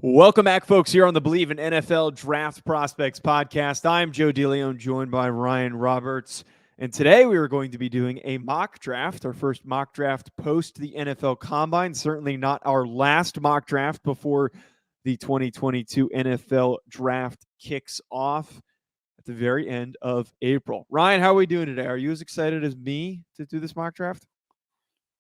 Welcome back, folks, here on the Believe in NFL Draft Prospects podcast. I'm Joe DeLeone, joined by Ryan Roberts. And today we are going to be doing a mock draft, our first mock draft post the NFL Combine. Certainly not our last mock draft before the 2022 NFL Draft kicks off at the very end of April. Ryan, how are we doing today? Are you as excited as me to do this mock draft?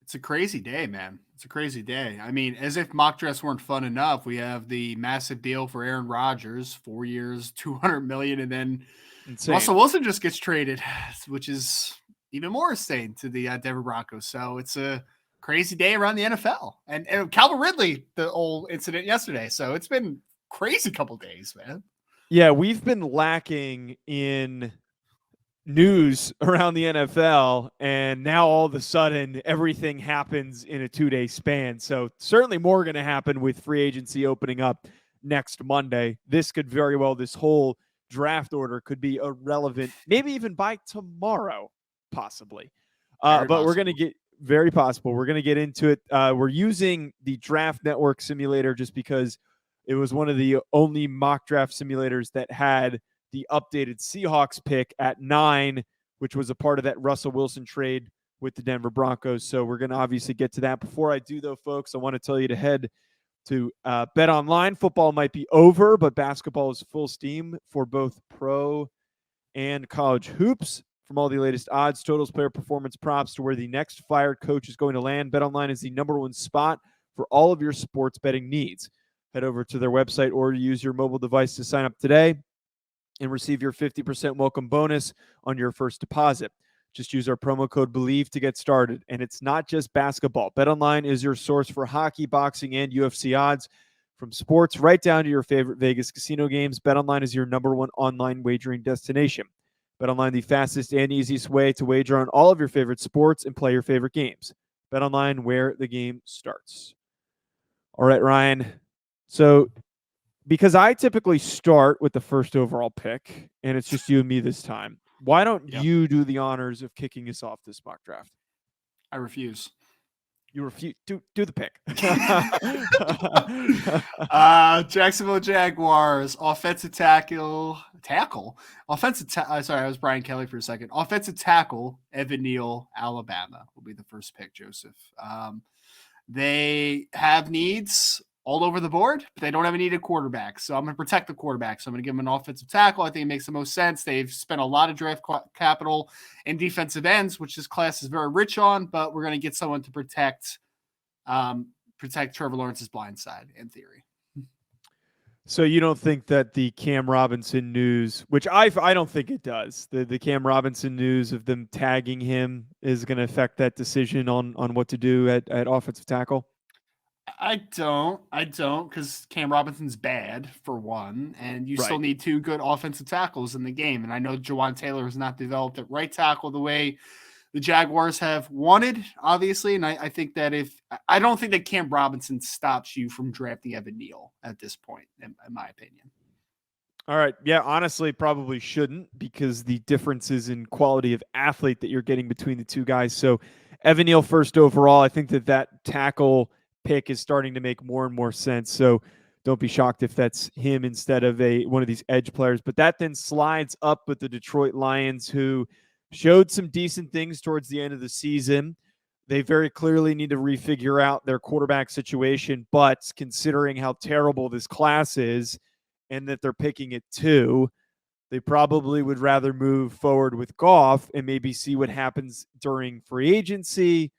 It's a crazy day, man. It's a crazy day. I mean, as if mock drafts weren't fun enough, we have the massive deal for Aaron Rodgers, 4 years, 200 million, and then Insane. Russell Wilson just gets traded, which is even more insane to the Denver Broncos. So it's a crazy day around the NFL. And Calvin Ridley, the old incident yesterday. So it's been crazy couple days, man. Yeah, we've been lacking in news around the NFL, and now all of a sudden everything happens in a 2-day span. So certainly more going to happen with free agency opening up next Monday. This whole draft order could be irrelevant, maybe even by tomorrow, possibly. But we're going to get very possible. We're going to get into it. We're using the Draft Network simulator just because it was one of the only mock draft simulators that had the updated Seahawks pick at 9, which was a part of that Russell Wilson trade with the Denver Broncos. So we're going to obviously get to that. Before I do, though, folks, I want to tell you to head to Bet Online. Football might be over, but basketball is full steam for both pro and college hoops. From all the latest odds, totals, player performance props to where the next fired coach is going to land, Bet Online is the number one spot for all of your sports betting needs. Head over to their website or use your mobile device to sign up today and receive your 50% welcome bonus on your first deposit. Just use our promo code BELIEVE to get started. And it's not just basketball. BetOnline is your source for hockey, boxing, and UFC odds. From sports right down to your favorite Vegas casino games, BetOnline is your number one online wagering destination. BetOnline, the fastest and easiest way to wager on all of your favorite sports and play your favorite games. BetOnline, where the game starts. All right, Ryan. So because I typically start with the first overall pick, and it's just you and me this time, why don't Yep. you do the honors of kicking us off this mock draft? I refuse. You refuse. Do the pick. Jacksonville Jaguars offensive sorry, I was Brian Kelly for a second. Offensive tackle Evan Neal, Alabama will be the first pick. Joseph. They have needs all over the board, but they don't have a need at quarterback. So I'm going to protect the quarterback. So I'm going to give them an offensive tackle. I think it makes the most sense. They've spent a lot of draft capital in defensive ends, which this class is very rich on, but we're going to get someone to protect Trevor Lawrence's blind side in theory. So you don't think that the Cam Robinson news, which I don't think it does, the Cam Robinson news of them tagging him is going to affect that decision on what to do at offensive tackle? I don't, because Cam Robinson's bad for one, and you still Right. need two good offensive tackles in the game. And I know Jawan Taylor has not developed at right tackle the way the Jaguars have wanted, obviously. And I think that I don't think that Cam Robinson stops you from drafting Evan Neal at this point, in my opinion. All right. Yeah, honestly, probably shouldn't because the differences in quality of athlete that you're getting between the two guys. So, Evan Neal first overall, I think that tackle pick is starting to make more and more sense. So, don't be shocked if that's him instead of one of these edge players. But that then slides up with the Detroit Lions, who showed some decent things towards the end of the season. They very clearly need to refigure out their quarterback situation. But considering how terrible this class is, and that they're picking it 2, they probably would rather move forward with Goff and maybe see what happens during free agency.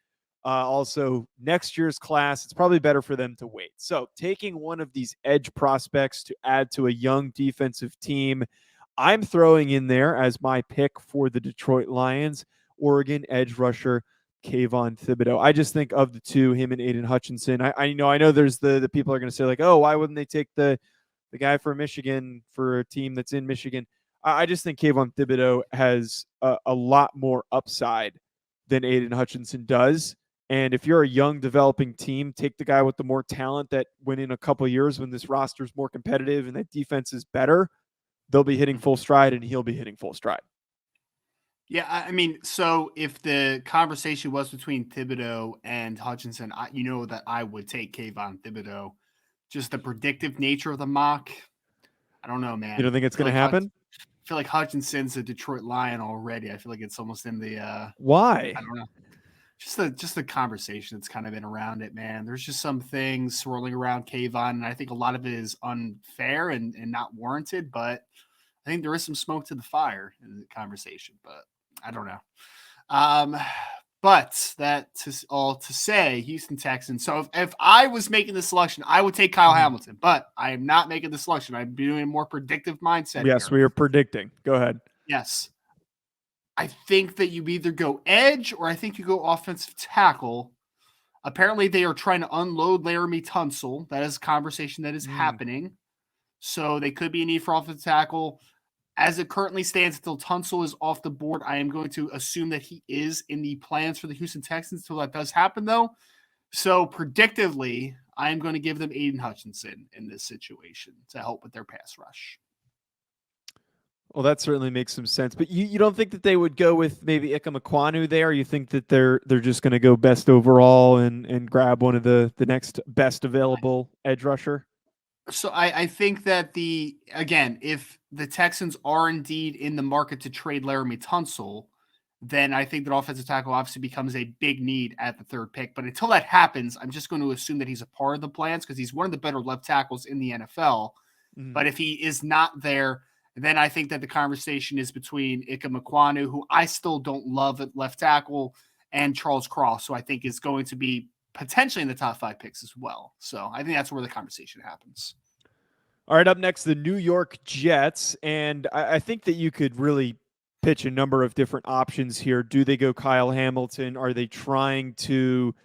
Also, next year's class, it's probably better for them to wait. So, taking one of these edge prospects to add to a young defensive team, I'm throwing in there as my pick for the Detroit Lions, Oregon edge rusher Kayvon Thibodeau. I just think of the two, him and Aiden Hutchinson. I know there's the people are going to say like, oh, why wouldn't they take the guy from Michigan for a team that's in Michigan? I just think Kayvon Thibodeau has a lot more upside than Aiden Hutchinson does. And if you're a young developing team, take the guy with the more talent that when in a couple of years when this roster is more competitive and that defense is better, they'll be hitting full stride and he'll be hitting full stride. Yeah, I mean, so if the conversation was between Thibodeau and Hutchinson, you know that I would take Kayvon Thibodeau just the predictive nature of the mock. I don't know, man. You don't think it's going to happen? I feel like Hutchinson's a Detroit Lion already. I feel like it's almost in the why? I don't know. Just the conversation that's kind of been around it, man. There's just some things swirling around Kayvon, and I think a lot of it is unfair and not warranted, but I think there is some smoke to the fire in the conversation, but I don't know. But that's all to say, Houston Texans. So if I was making the selection, I would take Kyle Hamilton, but I am not making the selection. I'm doing a more predictive mindset. Yes, here. we are predicting. Go ahead. Yes. I think that you either go edge or I think you go offensive tackle. Apparently, they are trying to unload Laramie Tunsil. That is a conversation that is happening. So they could be a need for offensive tackle. As it currently stands, until Tunsil is off the board, I am going to assume that he is in the plans for the Houston Texans until that does happen, though. So predictively, I am going to give them Aiden Hutchinson in this situation to help with their pass rush. Well, that certainly makes some sense. But you don't think that they would go with maybe Ika Mekwonu there? You think that they're just going to go best overall and grab one of the next best available edge rusher? So I think that if the Texans are indeed in the market to trade Laramie Tunsil, then I think that offensive tackle obviously becomes a big need at the third pick. But until that happens, I'm just going to assume that he's a part of the plans because he's one of the better left tackles in the NFL. But if he is not there, then I think that the conversation is between Ika Mekwonu, who I still don't love at left tackle, and Charles Cross, who I think is going to be potentially in the top 5 picks as well. So I think that's where the conversation happens. All right, up next, the New York Jets. And I think that you could really pitch a number of different options here. Do they go Kyle Hamilton? Are they trying to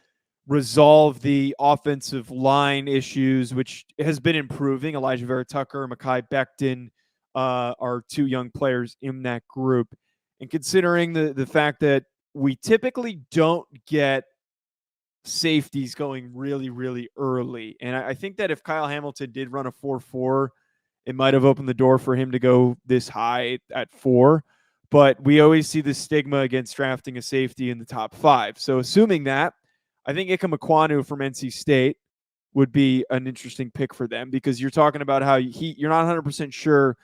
resolve the offensive line issues, which has been improving? Elijah Vera Tucker, Mekhi Becton are 2 young players in that group. And considering the fact that we typically don't get safeties going really, really early. And I think that if Kyle Hamilton did run a 4.4, it might have opened the door for him to go this high at 4. But we always see the stigma against drafting a safety in the top 5. So assuming that, I think Ika Mekwonu from NC State would be an interesting pick for them because you're talking about how you're not 100% sure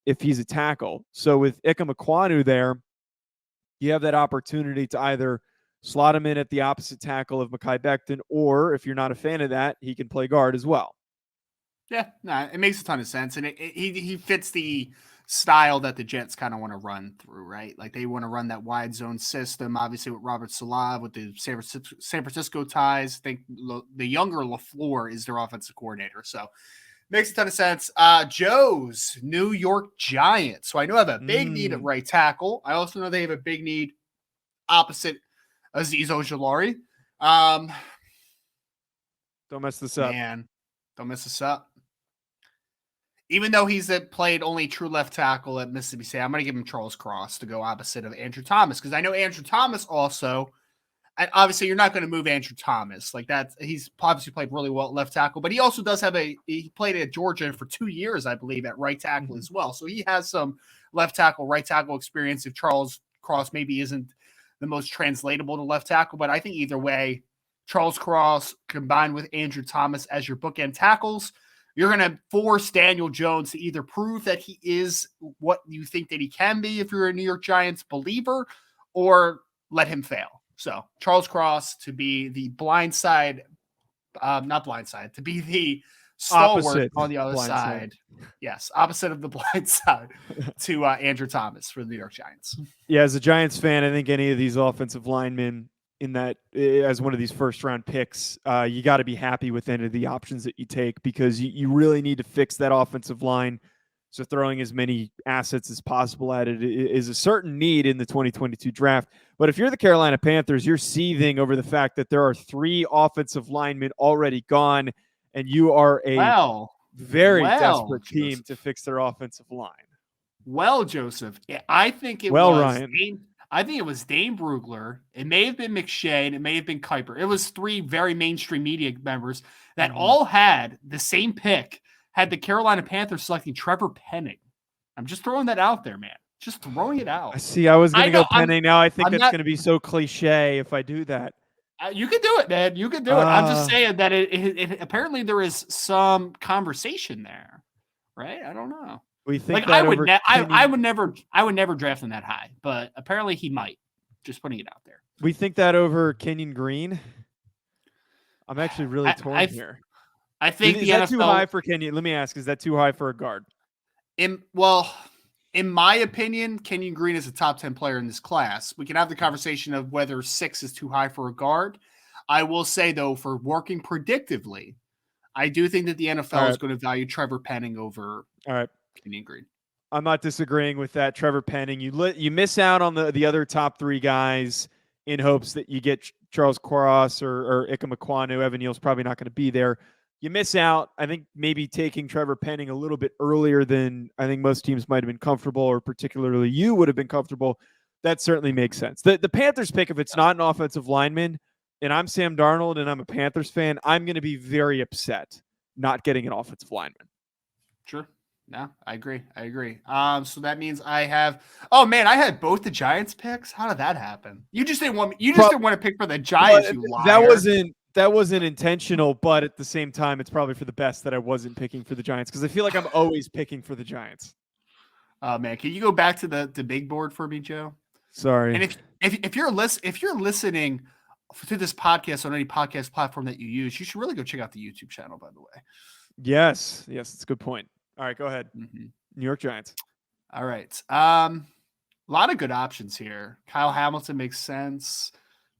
if he's a tackle. So with Ika Mekwonu there, you have that opportunity to either slot him in at the opposite tackle of Mekhi Becton, or if you're not a fan of that, he can play guard as well. Yeah, no, it makes a ton of sense. And he fits the style that the Jets kind of want to run through, right? Like they want to run that wide zone system, obviously with Robert Saleh, with the San Francisco ties. I think the younger LaFleur is their offensive coordinator. So makes a ton of sense. Joe's New York Giants. So I know I have a big need at right tackle. I also know they have a big need opposite Azeez Ojulari. Don't mess this up. Man, don't mess this up. Even though he's played only true left tackle at Mississippi State, I'm going to give him Charles Cross to go opposite of Andrew Thomas because I know Andrew Thomas also. And obviously, you're not going to move Andrew Thomas like that. He's obviously played really well at left tackle, but he also does have he played at Georgia for 2 years, I believe, at right tackle as well. So he has some left tackle, right tackle experience. If Charles Cross maybe isn't the most translatable to left tackle, but I think either way, Charles Cross combined with Andrew Thomas as your bookend tackles, you're going to force Daniel Jones to either prove that he is what you think that he can be if you're a New York Giants believer, or let him fail. So Charles Cross to be the to be the stalwart opposite on the other side. Yes, opposite of the blind side to Andrew Thomas for the New York Giants. Yeah, as a Giants fan, I think any of these offensive linemen in that as one of these first round picks, you got to be happy with any of the options that you take because you really need to fix that offensive line. So throwing as many assets as possible at it is a certain need in the 2022 draft. But if you're the Carolina Panthers, you're seething over the fact that there are 3 offensive linemen already gone, and you are a very desperate team to fix their offensive line. Well, Joseph, I think it was Dane Brugler. It may have been McShay, and it may have been Kuiper. It was 3 very mainstream media members that all had the same pick, had the Carolina Panthers selecting Trevor Penning. I'm just throwing that out there, man. Just throwing it out. I see. I was going to go Penning. Now I think it's going to be so cliche if I do that. You can do it, man. You can do it. I'm just saying that it apparently there is some conversation there, right? I don't know. We think Like that I would never draft him that high, but apparently he might. Just putting it out there. We think that over Kenyon Green. I'm actually really torn here. I think is that too high for Kenyon? Let me ask: is that too high for a guard? In my opinion, Kenyon Green is a top 10 player in this class. We can have the conversation of whether 6 is too high for a guard. I will say, though, for working predictively, I do think that the NFL is going to value Trevor Penning over Kenyon Green. I'm not disagreeing with that. Trevor Penning, you miss out on the other top 3 guys in hopes that you get Charles Cross or Ika Mekwonu. Evan Neal's probably not going to be there. You miss out, I think, maybe taking Trevor Penning a little bit earlier than I think most teams might have been comfortable, or particularly you would have been comfortable. That certainly makes sense. The Panthers pick, if it's not an offensive lineman, and I'm Sam Darnold and I'm a Panthers fan, I'm going to be very upset not getting an offensive lineman. Sure. No, I agree. So that means I have. Oh man, I had both the Giants picks. How did that happen? You just didn't want. Didn't want to pick for the Giants. You liar. That wasn't intentional, but at the same time, it's probably for the best that I wasn't picking for the Giants because I feel like I'm always picking for the Giants. Oh man, can you go back to the big board for me, Joe? Sorry. And if you're listening to this podcast on any podcast platform that you use, you should really go check out the YouTube channel. By the way. Yes, it's a good point. All right, go ahead. Mm-hmm. New York Giants. All right. A lot of good options here. Kyle Hamilton makes sense.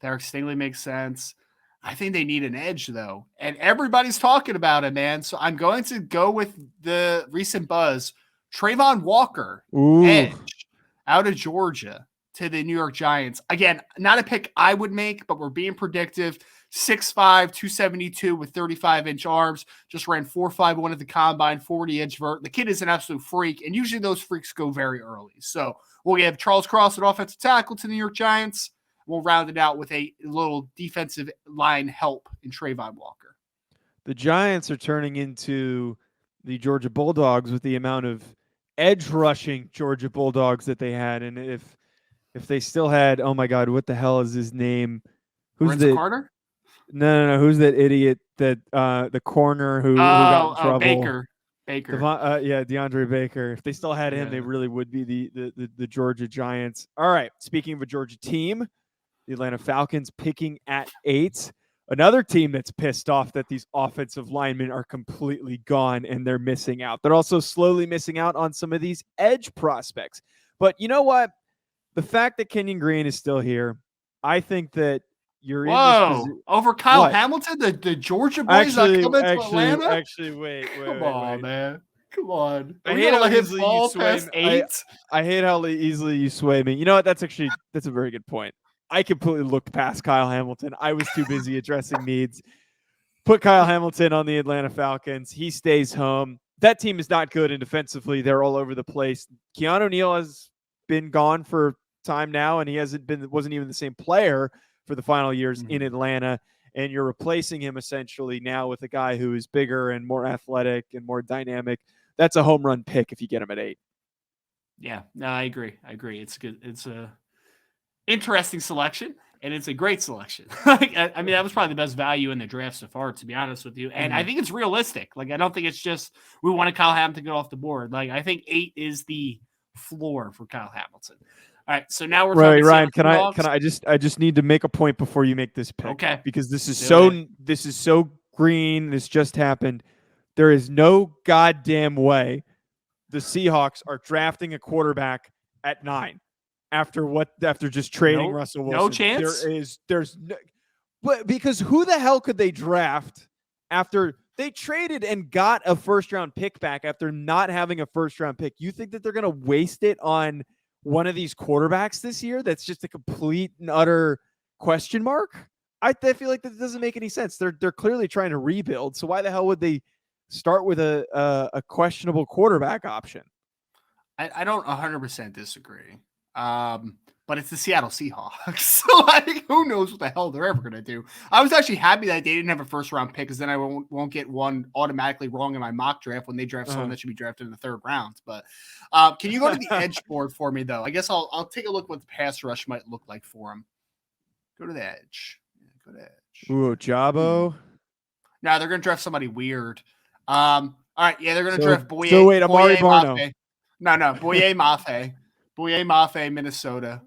Derek Stingley makes sense. I think they need an edge, though. And everybody's talking about it, man. So I'm going to go with the recent buzz. Trayvon Walker, edge, out of Georgia to the New York Giants. Again, not a pick I would make, but we're being predictive. 6'5", 272 with 35-inch arms. Just ran 4.51 at the combine, 40-inch vert. The kid is an absolute freak, and usually those freaks go very early. So we'll give Charles Cross an offensive tackle to the New York Giants. We'll round it out with a little defensive line help in Trayvon Walker. The Giants are turning into the Georgia Bulldogs with the amount of edge rushing Georgia Bulldogs that they had. And if they still had, oh my God, what the hell is his name? Who's the Carter? No. Who's that idiot that the corner who got in trouble? Baker. DeAndre Baker. If they still had him, they really would be the Georgia Giants. All right. Speaking of a Georgia team, the Atlanta Falcons picking at 8. Another team that's pissed off that these offensive linemen are completely gone and they're missing out. They're also slowly missing out on some of these edge prospects. But you know what? The fact that Kenyon Green is still here, I think that you're over Kyle Hamilton, the Georgia boys not coming to Atlanta? Actually, wait. Come on, man. Come on. I hate how easily you sway me. I hate how easily you sway me. You know what? That's a very good point. I completely looked past Kyle Hamilton. I was too busy addressing needs. Put Kyle Hamilton on the Atlanta Falcons. He stays home. That team is not good, and defensively, they're all over the place. Keanu Neal has been gone for time now, and he wasn't even the same player for the final years in Atlanta. And you're replacing him essentially now with a guy who is bigger and more athletic and more dynamic. That's a home run pick if you get him at 8. Yeah, no, I agree. It's good. It's a interesting selection, and it's a great selection. I mean, that was probably the best value in the draft so far, to be honest with you. And I think it's realistic. Like, I don't think it's just we wanted Kyle Hamilton to get off the board. Like, I think 8 is the floor for Kyle Hamilton. All right, so now we're right, Ryan. Can I just need to make a point before you make this pick? Okay. Because this is so green. This just happened. There is no goddamn way the Seahawks are drafting a quarterback at 9 after just trading Russell Wilson. No chance. Because who the hell could they draft after they traded and got a first-round pick back after not having a first-round pick? You think that they're going to waste it on one of these quarterbacks this year that's just a complete and utter question mark? I feel like that doesn't make any sense. They're clearly trying to rebuild, so why the hell would they start with a questionable quarterback option? I don't 100% disagree. But it's the Seattle Seahawks. So, like, who knows what the hell they're ever going to do. I was actually happy that they didn't have a first-round pick because then I won't get one automatically wrong in my mock draft when they draft someone that should be drafted in the 3rd round. But can you go to the edge board for me, though? I guess I'll take a look what the pass rush might look like for him. Go to the edge. edge. Ooh, Jabo. Now they're going to draft somebody weird. All right, yeah, they're going to draft Boye. So wait, Amari Barno. Mafe. No, Boye Mafe. Boye Mafe, Minnesota.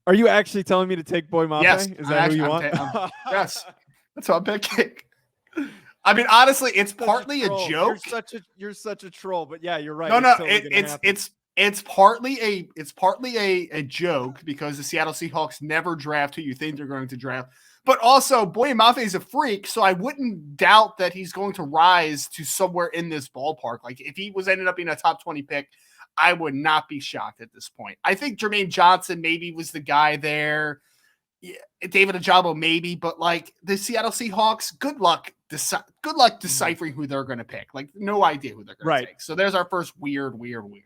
Are you actually telling me to take Boye Mafe? Yes. Is that who you want? Yes. That's what I'm picking. I mean, honestly, it's partly a joke. You're such a troll, but yeah, you're right. No, it's partly a joke because the Seattle Seahawks never draft who you think they're going to draft. But also, Boye Mafe is a freak, so I wouldn't doubt that he's going to rise to somewhere in this ballpark. Like, if he was ended up being a top 20 pick, I would not be shocked at this point. I think Jermaine Johnson maybe was the guy there. Yeah, David Ajabo maybe, but like the Seattle Seahawks, good luck deciphering who they're going to pick. Like, no idea who they're going to take. So there's our first weird one.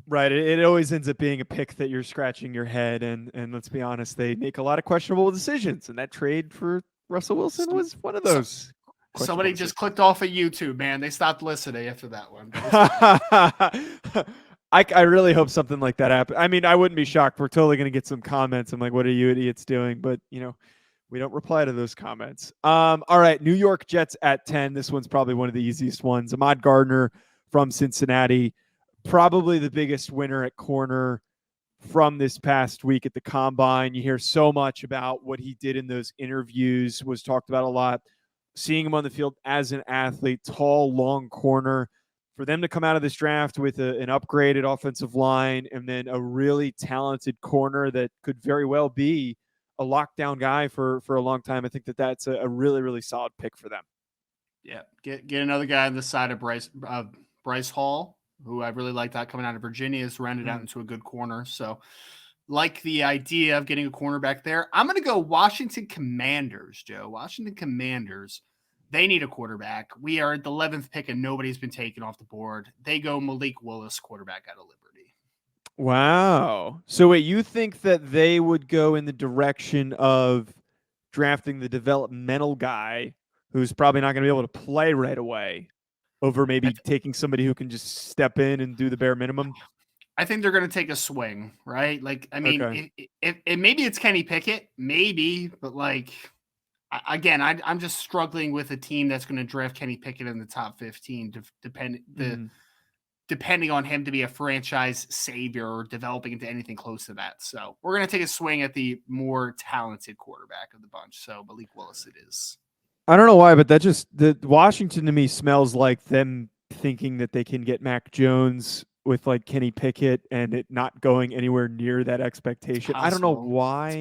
Right. It always ends up being a pick that you're scratching your head. And let's be honest, they make a lot of questionable decisions. And that trade for Russell Wilson was one of those. Somebody just clicked off of YouTube, man. They stopped listening after that one. I really hope something like that happens. I mean, I wouldn't be shocked. We're totally going to get some comments. I'm like, what are you idiots doing? But, we don't reply to those comments. All right. New York Jets at 10. This one's probably one of the easiest ones. Ahmad Gardner from Cincinnati. Probably the biggest winner at corner from this past week at the Combine. You hear so much about what he did in those interviews, was talked about a lot. Seeing him on the field as an athlete, tall, long corner. For them to come out of this draft with an upgraded offensive line and then a really talented corner that could very well be a lockdown guy for a long time, I think that's a really, really solid pick for them. Yeah, get another guy on the side of Bryce Hall, who I really like that coming out of Virginia, is rounded out into a good corner. So like the idea of getting a cornerback there. I'm going to go Washington Commanders, Joe. Washington Commanders. They need a quarterback. We are at the 11th pick and nobody's been taken off the board. They go Malik Willis, quarterback out of Liberty. Wow. So wait, you think that they would go in the direction of drafting the developmental guy who's probably not going to be able to play right away over maybe taking somebody who can just step in and do the bare minimum? I think they're going to take a swing, right? Like, I mean, if maybe it's Kenny Pickett, maybe, but like, again, I'm just struggling with a team that's going to draft Kenny Pickett in the top 15, depending on him to be a franchise savior or developing into anything close to that. So we're going to take a swing at the more talented quarterback of the bunch. So Malik Willis it is. I don't know why, but the Washington to me smells like them thinking that they can get Mac Jones with like Kenny Pickett and it not going anywhere near that expectation. I don't know why. It's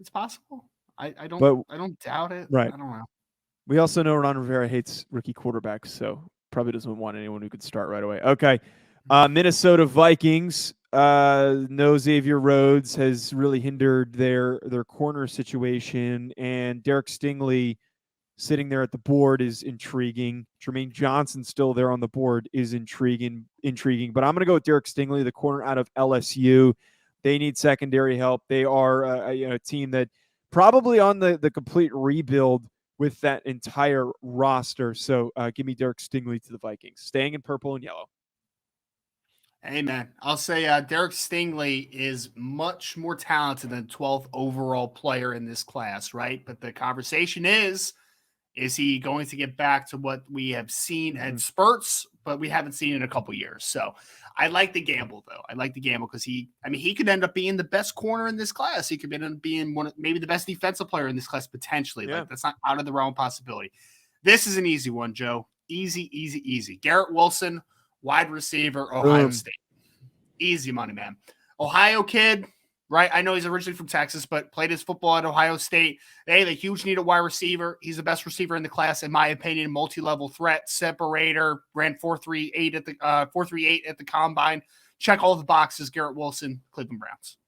possible. I don't doubt it. Right. I don't know. We also know Ron Rivera hates rookie quarterbacks, so probably doesn't want anyone who could start right away. Okay. Minnesota Vikings. No Xavier Rhodes has really hindered their corner situation, and Derek Stingley sitting there at the board is intriguing. Jermaine Johnson still there on the board is intriguing. But I'm going to go with Derek Stingley, the corner out of LSU. They need secondary help. They are a team that probably on the complete rebuild with that entire roster. So give me Derek Stingley to the Vikings, staying in purple and yellow. Hey, man, I'll say Derek Stingley is much more talented than 12th overall player in this class, right? But the conversation is he going to get back to what we have seen at spurts, but we haven't seen in a couple years? So I like the gamble, though. I like the gamble because he could end up being the best corner in this class. He could end up being maybe the best defensive player in this class potentially. Yeah. Like, that's not out of the realm of possibility. This is an easy one, Joe. Easy. Garrett Wilson, wide receiver, Ohio State. Easy money, man. Ohio kid, right? I know he's originally from Texas, but played his football at Ohio State. They have a huge need at wide receiver. He's the best receiver in the class, in my opinion. Multi-level threat, separator, ran 4.38 at the 4.38 at the Combine. Check all the boxes. Garrett Wilson, Cleveland Browns.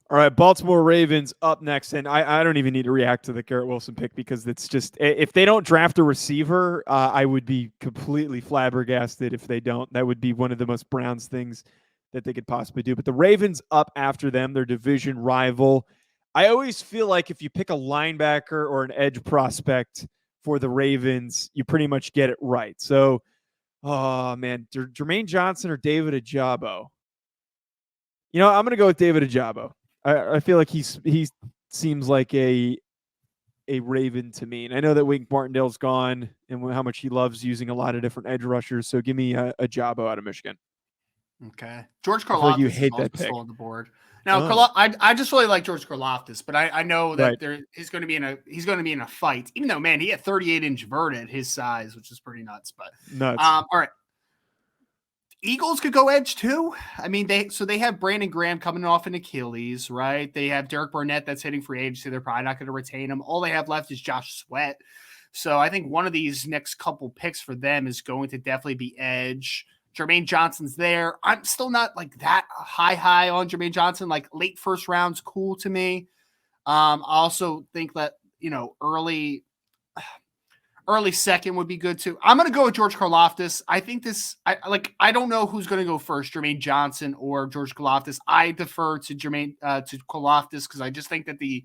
All right, Baltimore Ravens up next, and I don't even need to react to the Garrett Wilson pick because it's just, if they don't draft a receiver, I would be completely flabbergasted if they don't. That would be one of the most Browns things that they could possibly do. But the Ravens up after them, their division rival. I always feel like if you pick a linebacker or an edge prospect for the Ravens, you pretty much get it right. So, oh man, Jermaine Johnson or David Ajabo? I'm going to go with David Ajabo. I feel like he seems like a a Raven to me. And I know that Wink Martindale's gone and how much he loves using a lot of different edge rushers. So give me a Jabo out of Michigan. Okay. George I feel like you Karlaftis hate is that also pick. still on the board. Now, Oh. I just really like George Karlaftis, but I know that Right. he's going to be in a fight. Even though, man, he had 38-inch vert at his size, which is pretty nuts. But Nuts. all right. Eagles could go edge too. I mean, they have Brandon Graham coming off an Achilles, right? They have Derek Barnett that's hitting free agency. They're probably not going to retain him. All they have left is Josh Sweat. So I think one of these next couple picks for them is going to definitely be edge. Jermaine Johnson's there. I'm still not like that high on Jermaine Johnson. Like late first round's cool to me. I also think that, early second would be good too. I'm going to go with George Karlaftis. I think I don't know who's going to go first, Jermaine Johnson or George Karlaftis. I defer to to Karlaftis because I just think that the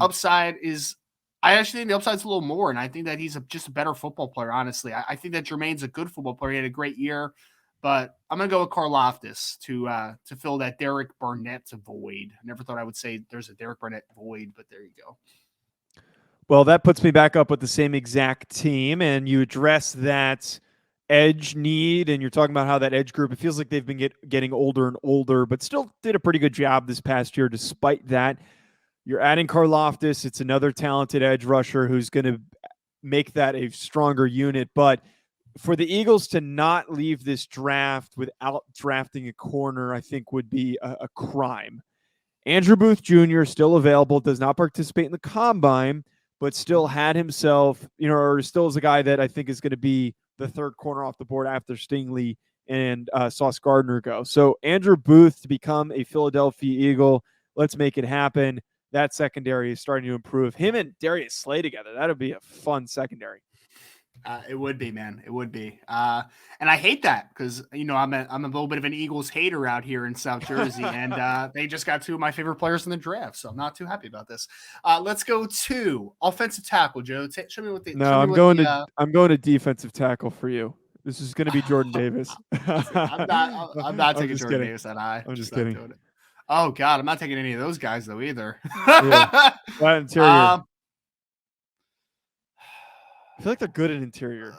upside is, I actually think the upside's a little more. And I think that he's just a better football player, honestly. I think that Jermaine's a good football player. He had a great year, but I'm going to go with Karlaftis to fill that Derek Barnett void. I never thought I would say there's a Derek Barnett void, but there you go. Well, that puts me back up with the same exact team, and you address that edge need, and you're talking about how that edge group, it feels like they've been getting older and older, but still did a pretty good job this past year despite that. You're adding Karlaftis. It's another talented edge rusher who's going to make that a stronger unit, but for the Eagles to not leave this draft without drafting a corner, I think would be a crime. Andrew Booth Jr. still available, does not participate in the combine, but still had himself, or still is a guy that I think is going to be the third corner off the board after Stingley and Sauce Gardner go. So Andrew Booth to become a Philadelphia Eagle, let's make it happen. That secondary is starting to improve. Him and Darius Slay together, that would be a fun secondary. It would be, man. It would be. And I hate that because, I'm a little bit of an Eagles hater out here in South Jersey, and they just got two of my favorite players in the draft, so I'm not too happy about this. Let's go to offensive tackle, Joe. Show me what the. No, I'm going to defensive tackle for you. This is going to be Jordan Davis. I'm not taking Jordan Davis that high. I'm just kidding. Doing it. Oh God, I'm not taking any of those guys though either. Yeah. Interior. I feel like they're good at interior.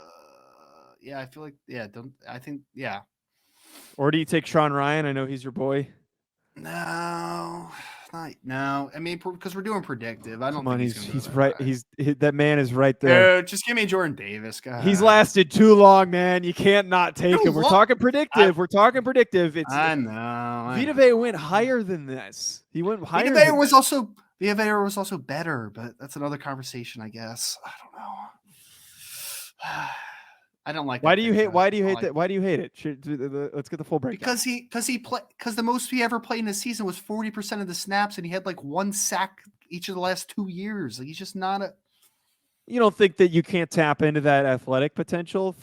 Yeah, I feel like yeah. Or do you take Sean Ryan? I know he's your boy. No. I mean, because we're doing predictive. I don't Come on, think he's right. That man is right there. Dude, just give me Jordan Davis, guys. He's lasted too long, man. You can't not take him. We're talking predictive. I know. Vita Vea went higher than this. He went higher. Vita Vea was also better, but that's another conversation, I guess. I don't know. I don't like. Why do you hate that? Why do you hate it? Let's get the full breakdown. Because the most he ever played in a season was 40% of the snaps, and he had like one sack each of the last 2 years. Like he's just not a. You don't think that you can't tap into that athletic potential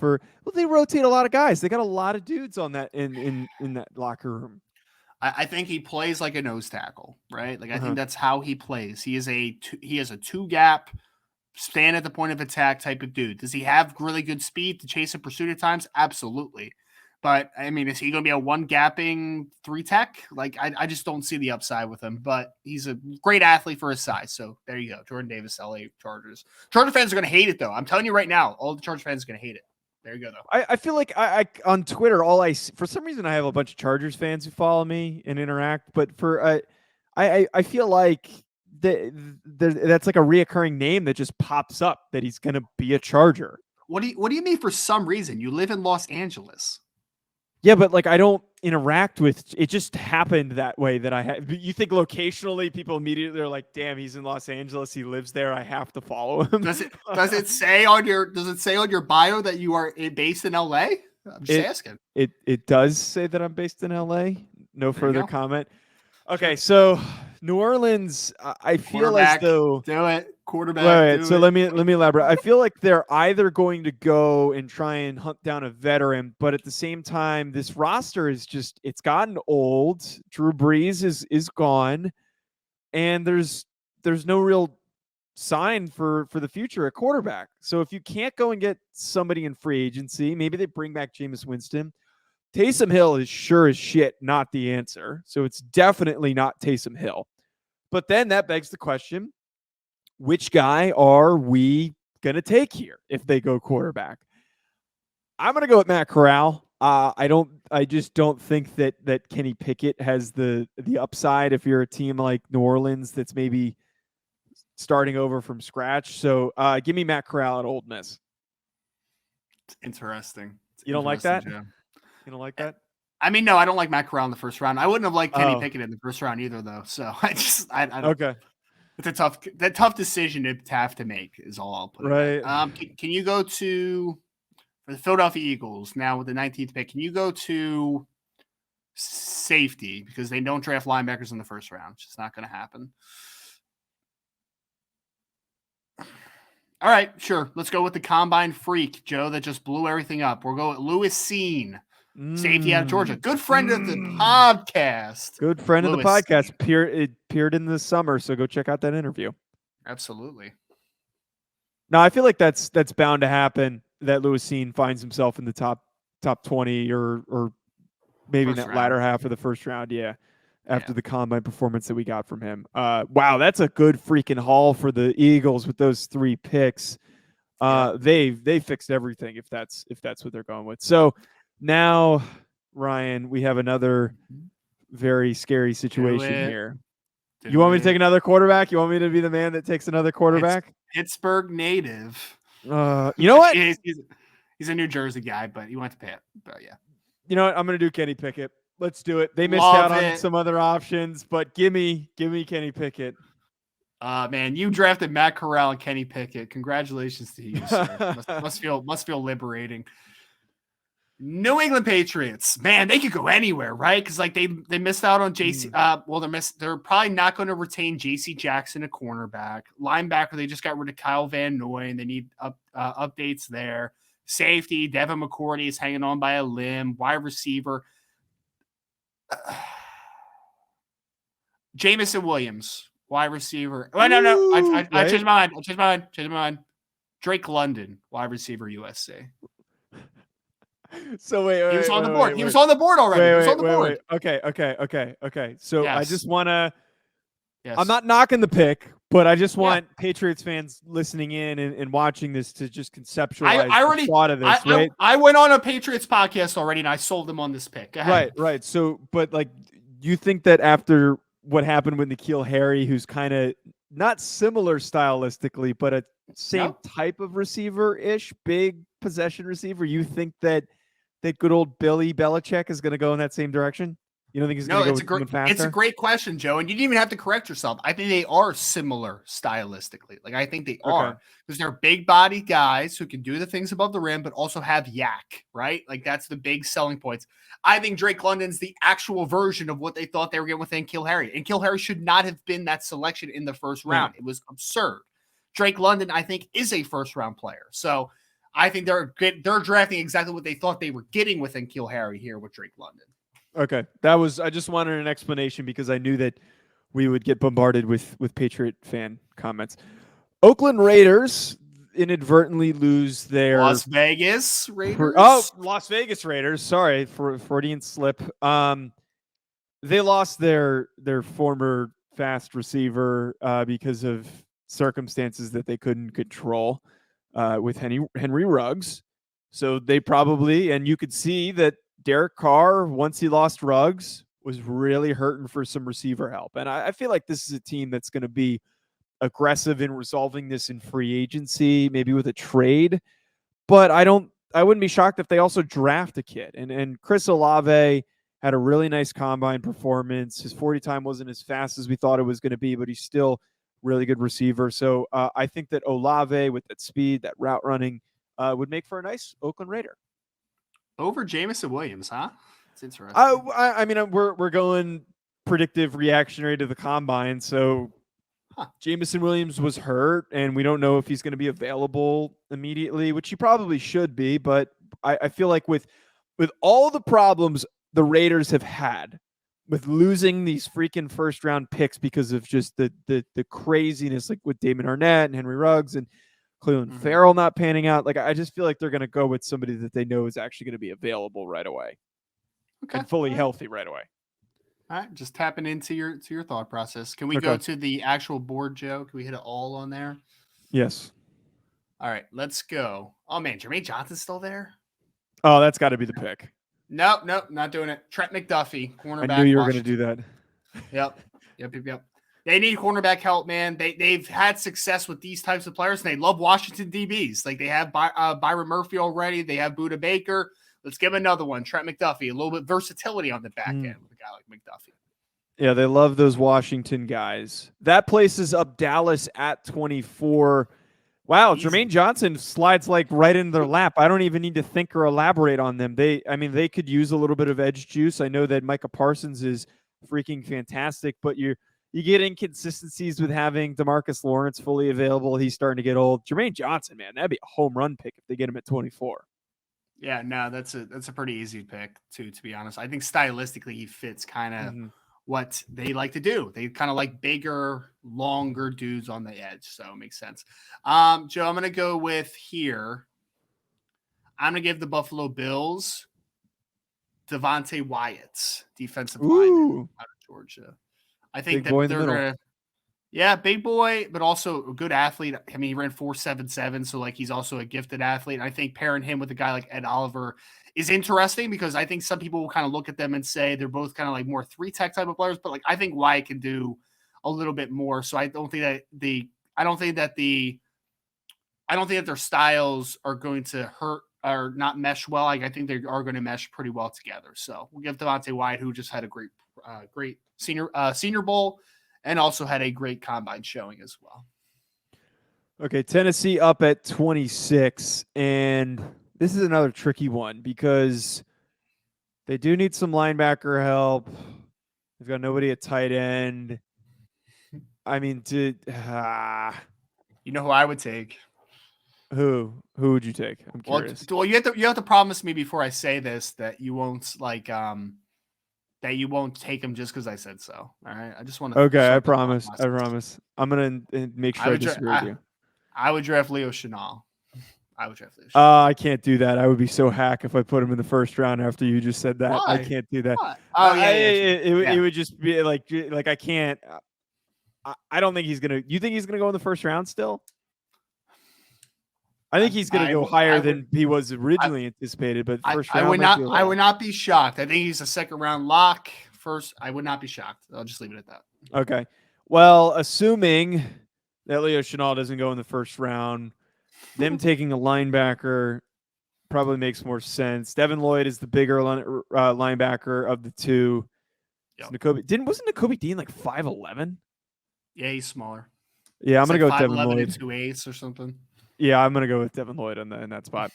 they rotate a lot of guys. They got a lot of dudes on that in that locker room. I think he plays like a nose tackle, right? Like I think that's how he plays. He has a two gap, stand at the point of attack type of dude. Does he have really good speed to chase and pursuit at times? Absolutely. But I mean, is he going to be a one gapping 3-tech? Like I just don't see the upside with him, but he's a great athlete for his size. So there you go. Jordan Davis, LA Chargers. Charger fans are going to hate it though. I'm telling you right now, all the Charger fans are going to hate it. There you go though. I feel like I on Twitter, for some reason I have a bunch of Chargers fans who follow me and interact, but I feel like that's like a reoccurring name that just pops up that he's going to be a Charger. What do you mean for some reason? You live in Los Angeles. Yeah, but like I don't interact with it. Just happened that way that I have. You think locationally people immediately are like, "Damn, he's in Los Angeles. He lives there. I have to follow him." Does it say on your bio that you are based in LA? I'm just asking. It does say that I'm based in LA. No further comment. Okay, so New Orleans, I feel as though do it. Quarterback. Right. So let me elaborate. I feel like they're either going to go and try and hunt down a veteran, but at the same time, this roster is it's gotten old. Drew Brees is gone, and there's no real sign for the future at quarterback. So if you can't go and get somebody in free agency, maybe they bring back Jameis Winston. Taysom Hill is sure as shit not the answer. So it's definitely not Taysom Hill. But then that begs the question, which guy are we going to take here if they go quarterback? I'm going to go with Matt Corral. I just don't think that Kenny Pickett has the upside if you're a team like New Orleans that's maybe starting over from scratch. So give me Matt Corral at Ole Miss. It's interesting. You don't like that? Joe. You don't like that? I mean, no, I don't like Matt Corral in the first round. I wouldn't have liked Kenny Pickett in the first round either, though. So I don't. Okay. It's a tough decision to have to make is all I'll put. Right. Can you go to for the Philadelphia Eagles now with the 19th pick? Can you go to safety because they don't draft linebackers in the first round? It's just not going to happen. All right, sure. Let's go with the combine freak, Joe, that just blew everything up. We'll go with Lewis Cine, safety out of Georgia. Good friend of the podcast. Good friend of the podcast. It appeared in the summer, so go check out that interview. Absolutely. No, I feel like that's bound to happen, that Lewis Cine finds himself in the top 20 or maybe in that latter half of the first round, after the combine performance that we got from him. Wow, that's a good freaking haul for the Eagles with those 3 picks. They fixed everything if that's what they're going with. So now, Ryan, we have another very scary situation here. You want me to take another quarterback? You want me to be the man that takes another quarterback? Pittsburgh native. You know what? He's a New Jersey guy, but he went to Pitt. But yeah. You know what? I'm going to do Kenny Pickett. Let's do it. They missed out on some other options, but give me Kenny Pickett. Man, you drafted Matt Corral and Kenny Pickett. Congratulations to you, sir. must feel liberating. New England Patriots, man, they could go anywhere, right? Because like they missed out on JC. They're probably not going to retain JC Jackson, a cornerback. Linebacker, they just got rid of Kyle Van Noy, and they need updates there. Safety, Devin McCourty is hanging on by a limb. Wide receiver, Jamison Williams, wide receiver. Oh, no. I changed my mind. Drake London, wide receiver, USC. So wait, he was on the board. He was on the board already. He was on the board. Okay. So yes. I just want to. Yes. I'm not knocking the pick, but I just want Patriots fans listening in and watching this to just conceptualize the thought of this. Right? I went on a Patriots podcast already, and I sold them on this pick. Right. So, but like, you think that after what happened with N'Keal Harry, who's kind of not similar stylistically, but a same type of receiver-ish, big possession receiver, you think that good old Billy Belichick is going to go in that same direction? You don't think he's going to go faster? It's a great question, Joe, and you didn't even have to correct yourself. I think they are similar stylistically. Like, I think they are because they're big body guys who can do the things above the rim, but also have yak, right? Like, that's the big selling points. I think Drake London's the actual version of what they thought they were getting with N'Keal Harry. And N'Keal Harry should not have been that selection in the first round. It was absurd. Drake London, I think, is a first-round player. So I think they're drafting exactly what they thought they were getting with N'Keal Harry here with Drake London. Okay. I just wanted an explanation because I knew that we would get bombarded with Patriot fan comments. Oakland Raiders inadvertently lose their Las Vegas Raiders. Las Vegas Raiders. Sorry for Freudian slip. They lost their former fast receiver because of circumstances that they couldn't control with Henry Ruggs. So they probably, and you could see that Derek Carr, once he lost Ruggs, was really hurting for some receiver help. And I feel like this is a team that's going to be aggressive in resolving this in free agency, maybe with a trade. But I wouldn't be shocked if they also draft a kid. And Chris Olave had a really nice combine performance. His 40 time wasn't as fast as we thought it was going to be, but he's still really good receiver. So I think that Olave, with that speed, that route running, would make for a nice Oakland Raider. Over Jamison Williams, huh? It's interesting. I mean, we're going predictive reactionary to the combine. So Jamison Williams was hurt, and we don't know if he's going to be available immediately, which he probably should be. But I feel like with all the problems the Raiders have had with losing these freaking first round picks because of just the craziness, like with Damon Arnett and Henry Ruggs and Cleveland Farrell not panning out. Like, I just feel like they're going to go with somebody that they know is actually going to be available right away and fully healthy right away. All right, just tapping into your thought process. Can we Okay. go to the actual board, Joe? Can we hit it all on there? Yes. All right, let's go. Oh man, Jermaine Johnson's still there? Oh, that's got to be the pick. Nope, not doing it. Trent McDuffie, cornerback. I knew you were going to do that. Yep. They need cornerback help, man. They've had success with these types of players, and they love Washington DBs. Like they have Byron Murphy already. They have Budda Baker. Let's give him another one. Trent McDuffie, a little bit versatility on the back end with a guy like McDuffie. Yeah, they love those Washington guys. That places up Dallas at 24. Wow, Easy. Jermaine Johnson slides like right into their lap. I don't even need to think or elaborate on them. They could use a little bit of edge juice. I know that Micah Parsons is freaking fantastic, but you get inconsistencies with having DeMarcus Lawrence fully available. He's starting to get old. Jermaine Johnson, man, that'd be a home run pick if they get him at 24. Yeah, no, that's a pretty easy pick too, to be honest. I think stylistically he fits kind of what they like to do. They kind of like bigger, longer dudes on the edge. So it makes sense. Joe, I'm going to go with here. I'm going to give the Buffalo Bills Devontae Wyatt's defensive lineman out of Georgia. I think that they're going to, big boy, but also a good athlete. I mean, he ran 4.77, so like he's also a gifted athlete. And I think pairing him with a guy like Ed Oliver is interesting because I think some people will kind of look at them and say they're both kind of like more 3-tech type of players, but like I think Wyatt can do a little bit more. So I don't think that their styles are going to hurt or not mesh well. Like I think they are going to mesh pretty well together. So we'll give Devontae Wyatt, who just had a great senior bowl and also had a great combine showing as well. Okay, Tennessee up at 26, and this is another tricky one because they do need some linebacker help. They've got nobody at tight end. I mean, you know who I would take? Who would you take? I'm curious. Well, you have to promise me before I say this that you won't take him just because I said so. All right, I just want to. Okay, I promise. I'm gonna make sure I disagree with you. I would draft Leo Chenal. I can't do that. I would be so hack if I put him in the first round after you just said that. Why? I can't do that. Why? Oh yeah, it would just be like I can't. I don't think he's gonna. You think he's gonna go in the first round still? I think he's gonna go higher than he was originally anticipated. But first round, I would not be shocked. I think he's a second round lock. First, I would not be shocked. I'll just leave it at that. Okay. Well, assuming that Leo Chenal doesn't go in the first round, them taking a linebacker probably makes more sense. Devin Lloyd is the bigger linebacker of the two. Yep. Wasn't Nakobe Dean like 5'11"? Yeah, he's smaller. Yeah, I'm gonna go with Devin 5'11" Lloyd. and 2/8 or something. Yeah, I'm gonna go with Devin Lloyd in that spot.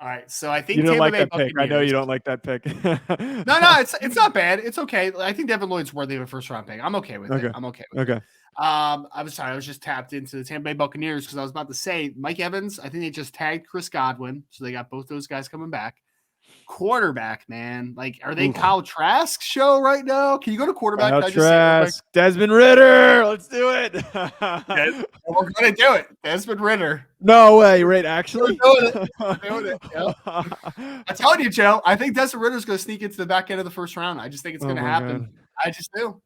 All right, so I think you don't Tampa like Bay that Buccaneers. pick. I know you don't like that pick. No, it's not bad. It's okay. I think Devin Lloyd's worthy of a first round pick. I'm okay with it. I'm okay with it. I was just tapped into the Tampa Bay Buccaneers because I was about to say Mike Evans. I think they just tagged Chris Godwin, so they got both those guys coming back. Quarterback, man, like are they Kyle Trask show right now? Can you go to quarterback? Kyle Trask, Desmond Ridder. Let's do it. We're gonna do it. Desmond Ridder. No way, right? Actually, we're doing it. Yep. I'm telling you, Joe. I think Desmond Ridder's gonna sneak into the back end of the first round. I just think it's gonna happen. God. I just do.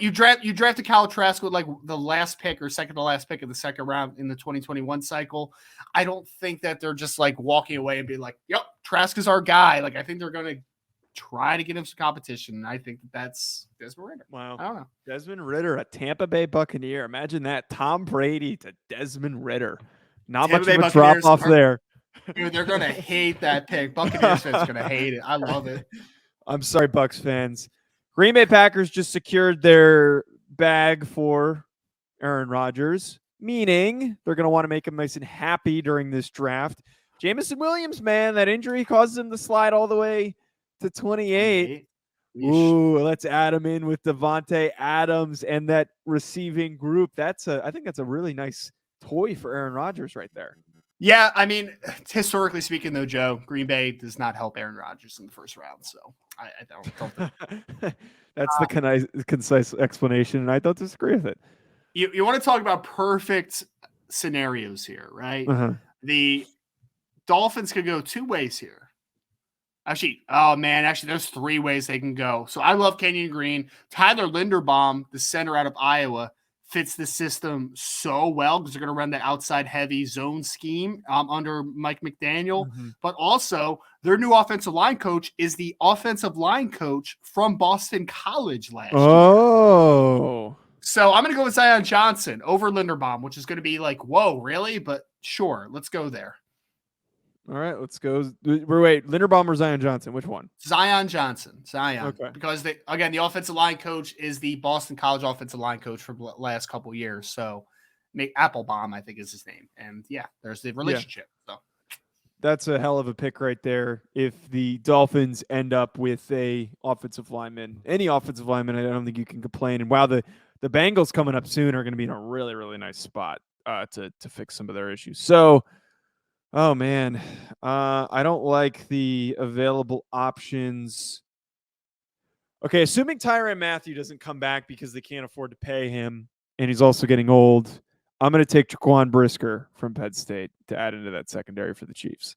You drafted Kyle Trask with like the last pick or second to last pick of the second round in the 2021 cycle. I don't think that they're just like walking away and being like, "Yep, Trask is our guy." Like I think they're going to try to get him some competition. And I think that's Desmond Ridder. Wow, I don't know. Desmond Ridder, a Tampa Bay Buccaneer. Imagine that, Tom Brady to Desmond Ridder. Not Tampa much Bay of a drop off there. Dude, they're going to hate that pick. Buccaneers fans are going to hate it. I love it. I'm sorry, Bucs fans. Green Bay Packers just secured their bag for Aaron Rodgers, meaning they're going to want to make him nice and happy during this draft. Jameson Williams, man, that injury causes him to slide all the way to 28. Ooh, let's add him in with Devontae Adams and that receiving group. I think that's a really nice toy for Aaron Rodgers right there. Yeah, I mean, historically speaking, though, Joe, Green Bay does not help Aaron Rodgers in the first round, so I don't think. That's the concise explanation, and I don't disagree with it. You want to talk about perfect scenarios here, right? Uh-huh. The Dolphins could go two ways here. Actually, there's 3 ways they can go. So I love Kenyon Green. Tyler Linderbaum, the center out of Iowa, fits the system so well because they're going to run the outside heavy zone scheme under Mike McDaniel. Mm-hmm. But also, their new offensive line coach is the offensive line coach from Boston College last year. Oh. So I'm going to go with Zion Johnson over Linderbaum, which is going to be like, whoa, really? But sure, let's go there. All right, let's go. Wait, Linderbaum or Zion Johnson? Which one? Zion Johnson. Zion. Okay. Because the offensive line coach is the Boston College offensive line coach for the last couple of years. So Applebaum, I think is his name. And yeah, there's the relationship. So that's a hell of a pick right there. If the Dolphins end up with a offensive lineman, any offensive lineman, I don't think you can complain. And wow, the Bengals coming up soon are going to be in a really, really nice spot to fix some of their issues. So, oh man, I don't like the available options. Okay, assuming Tyrann Mathieu doesn't come back because they can't afford to pay him, and he's also getting old, I'm going to take Jaquan Brisker from Penn State to add into that secondary for the Chiefs.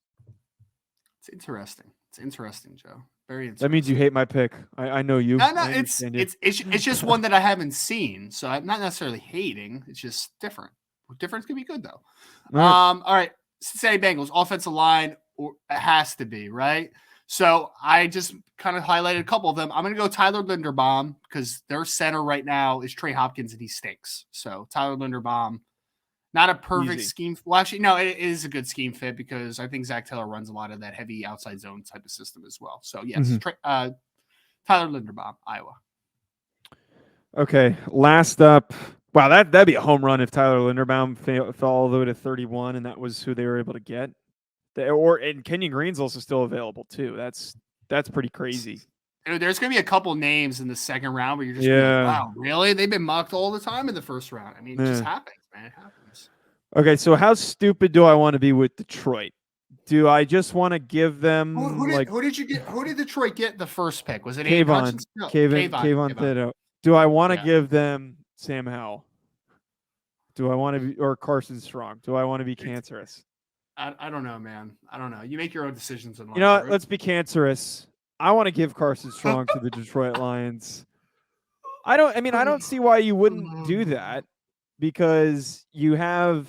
It's interesting. It's interesting, Joe. Very interesting. That means you hate my pick. I know you. No, it's just one that I haven't seen, so I'm not necessarily hating. It's just different. Difference can be good though. All right. Cincinnati Bengals offensive line, it has to be right. So I just kind of highlighted a couple of them. I'm going to go Tyler Linderbaum because their center right now is Trey Hopkins and he stinks. So Tyler Linderbaum, not a perfect scheme. Well, actually, no, it is a good scheme fit because I think Zach Taylor runs a lot of that heavy outside zone type of system as well. So yes, Tyler Linderbaum, Iowa. Okay, last up. Wow, that'd be a home run if Tyler Linderbaum fell all the way to 31, and that was who they were able to get. And Kenyon Green's also still available too. That's pretty crazy. There's going to be a couple names in the second round where you're just like, wow, really? They've been mocked all the time in the first round. I mean, it just happens, man. It happens. Okay, so how stupid do I want to be with Detroit? Do I just want to give them who did you get? Who did Detroit get the first pick? Was it Kayvon Thibodeau? Do I want to give them Sam Howell? Do I want to be or Carson Strong? Do I want to be cancerous? I don't know, man. I don't know. You make your own decisions in life. You know what? Let's be cancerous. I want to give Carson Strong to the Detroit Lions. I don't see why you wouldn't do that because you have,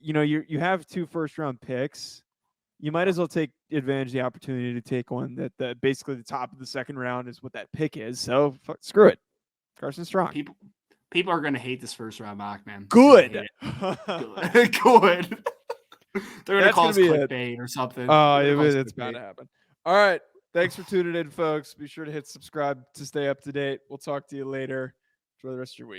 you have 2 first-round picks. You might as well take advantage of the opportunity to take one that basically the top of the second round is what that pick is. So screw it. Carson Strong. People are going to hate this first-round mock, man. Good. Good. They're going to call us clickbait or something. Oh, it's bound to happen. All right. Thanks for tuning in, folks. Be sure to hit subscribe to stay up to date. We'll talk to you later. Enjoy the rest of your week.